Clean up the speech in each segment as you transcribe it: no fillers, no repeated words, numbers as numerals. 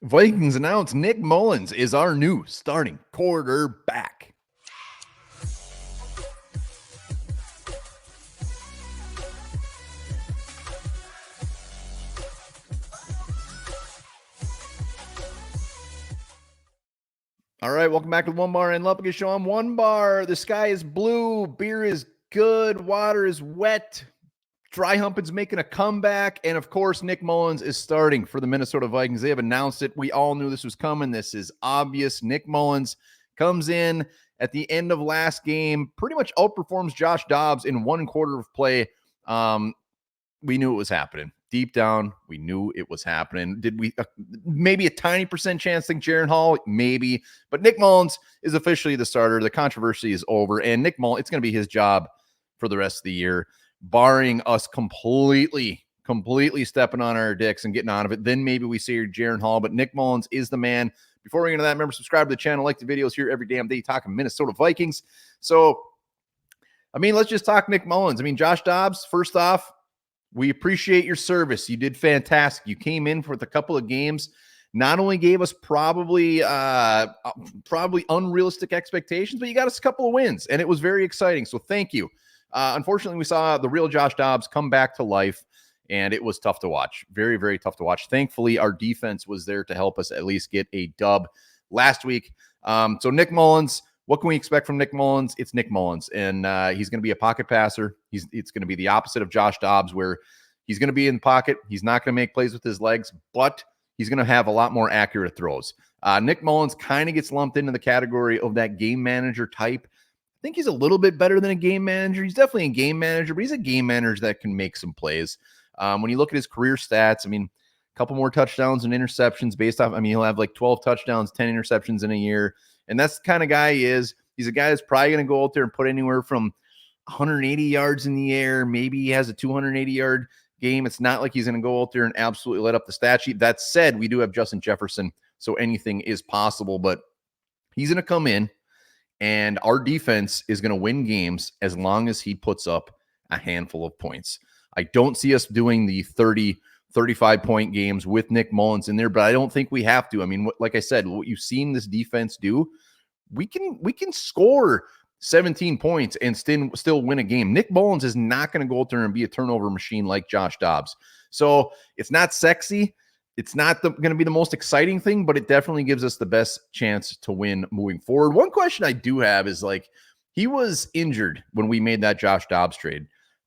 Vikings announce Nick Mullens is our new starting quarterback. All right, welcome back to the Onebar and Lupagus show. I'm Onebar. The sky is blue, beer is good, water is wet. Dry Humpin's making a comeback, and of course, Nick Mullens is starting for the Minnesota Vikings. They have announced it. We all knew this was coming. This is obvious. Nick Mullens comes in at the end of last game, pretty much outperforms Josh Dobbs in one quarter of play. We knew it was happening. Deep down, we knew it was happening. Did we maybe a tiny percent chance think Jaren Hall? Maybe. But Nick Mullens is officially the starter. The controversy is over. And Nick Mullens, it's going to be his job for the rest of the year, barring us completely stepping on our dicks and getting out of it. Then maybe we see Jaren Hall. But Nick Mullens is the man. Before we get into that, remember, subscribe to the channel, like the videos here every damn day talking Minnesota Vikings. So, let's just talk Nick Mullens. Josh Dobbs, first off, we appreciate your service. You did fantastic. You came in for a couple of games, not only gave us probably unrealistic expectations, but you got us a couple of wins, and it was very exciting. So thank you. Unfortunately, we saw the real Josh Dobbs come back to life, and it was tough to watch. Very, very tough to watch. Thankfully, our defense was there to help us at least get a dub last week. So Nick Mullens, what can we expect from Nick Mullens? It's Nick Mullens, and he's going to be a pocket passer. It's going to be the opposite of Josh Dobbs, where he's going to be in the pocket. He's not going to make plays with his legs, but he's going to have a lot more accurate throws. Nick Mullens kind of gets lumped into the category of that game manager type. I think he's a little bit better than a game manager. He's definitely a game manager, but he's a game manager that can make some plays. When you look at his career stats, a couple more touchdowns and interceptions based off, he'll have like 12 touchdowns, 10 interceptions in a year. And that's the kind of guy he is. He's a guy that's probably going to go out there and put anywhere from 180 yards in the air. Maybe he has a 280-yard game. It's not like he's going to go out there and absolutely let up the stat sheet. That said, we do have Justin Jefferson, so anything is possible. But he's going to come in, and our defense is going to win games as long as he puts up a handful of points. I don't see us doing the 30, 35-point games with Nick Mullens in there, but I don't think we have to. Like I said, what you've seen this defense do, we can score 17 points and still win a game. Nick Mullens is not going to go out there and be a turnover machine like Josh Dobbs. So it's not sexy. It's not going to be the most exciting thing, but it definitely gives us the best chance to win moving forward. One question I do have is, he was injured when we made that Josh Dobbs trade.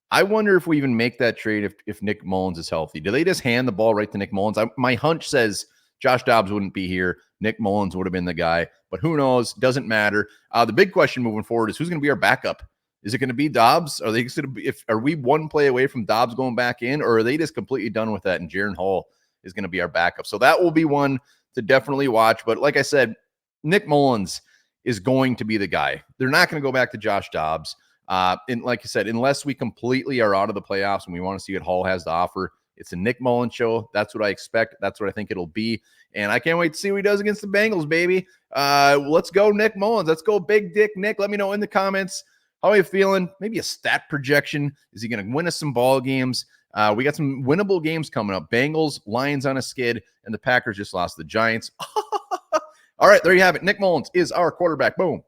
I wonder if we even make that trade if Nick Mullens is healthy. Do they just hand the ball right to Nick Mullens? My hunch says Josh Dobbs wouldn't be here. Nick Mullens would have been the guy, but who knows? Doesn't matter. The big question moving forward is who's going to be our backup? Is it going to be Dobbs? Are they going to be? Are we one play away from Dobbs going back in, or are they just completely done with that? And Jaren Hall is going to be our backup. So that will be one to definitely watch. But like I said, Nick Mullens is going to be the guy. They're not going to go back to Josh Dobbs. And like I said, unless we completely are out of the playoffs and we want to see what Hall has to offer, it's a Nick Mullens show. That's what I expect. That's what I think it'll be. And I can't wait to see what he does against the Bengals, baby. Let's go, Nick Mullens. Let's go, Big Dick Nick. Let me know in the comments. How are you feeling? Maybe a stat projection. Is he going to win us some ball games? We got some winnable games coming up. Bengals, Lions on a skid, and the Packers just lost the Giants. All right, there you have it. Nick Mullens is our quarterback. Boom.